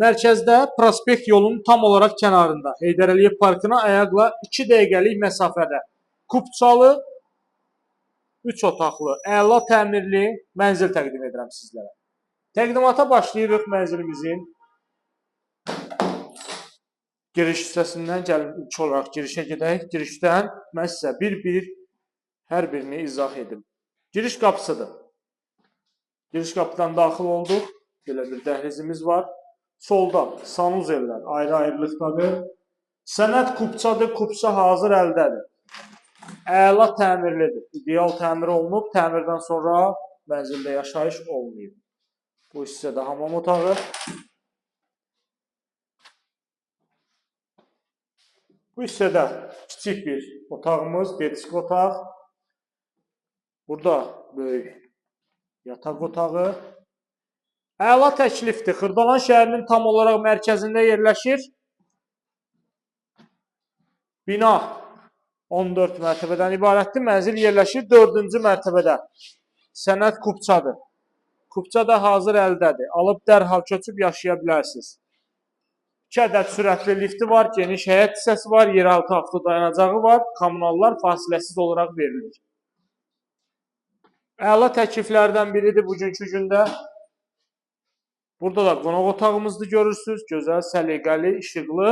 Mərkəzdə prospekt yolunun tam olaraq kənarında Heydər Əliyev parkına ayaqla 2 dəqiqəlik məsafədə Kupçalı 3 otaqlı, əla təmirli mənzil təqdim edirəm sizlərə. Təqdimata başlayırıq mənzilimizin giriş hissəsindən. Gəlin ilk olaraq girişə gedək. Girişdən mən sizə bir-bir hər birini izah edim. Giriş qapısıdır. Giriş qapıdan daxil olduq. Belə bir dəhlizimiz var. Solda sanuzellər ayrı-ayrılıqdadır. Sənəd kupçadır, kupça hazır əldədir. Əla təmirlidir. İdeal təmir olunub, təmirdən sonra mənzildə yaşayış olmayıb. Bu hissədə hamam otağı. Bu hissədə kiçik bir otağımız, detski otaq. Burada böyük yataq otağı. Əla təklifdir. Xırdalan şəhərinin tam olaraq mərkəzində yerləşir. Bina 14 mərtəbədən ibarətdir. Mənzil yerləşir 4-cü mərtəbədə. Sənəd kupçadır. Kupça da hazır əldədir. Alıb dərhal köçüb yaşaya bilərsiniz. 2 ədəd sürətli lifti var, geniş həyət hissəsi var, yeraltı avto dayanacağı var, kommunallar fasiləsiz olaraq verilir. Əla təkliflərdən biridir bugünkü gündə. Burada da qonaq otağımızdır, görürsünüz. Gözəl, səliqəli, işıqlı.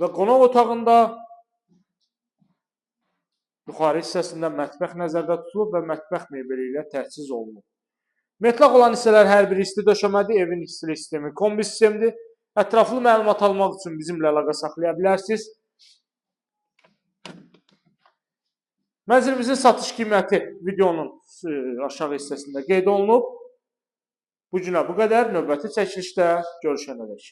Və qonaq otağında yuxarı hissəsində mətbəx nəzərdə tutulub və mətbəx mebeli ilə təchiz olunub. Metlaq olan hissələr hər biri isti döşəmədir. Evin istilik sistemi kombi sistemdir. Ətraflı məlumat almaq üçün bizimlə əlaqə saxlaya bilərsiniz. Mənzilimizin satış qiyməti videonun aşağı hissəsində qeyd olunub. Bu günə bu qədər. Növbəti çəkilişdə görüşənədək.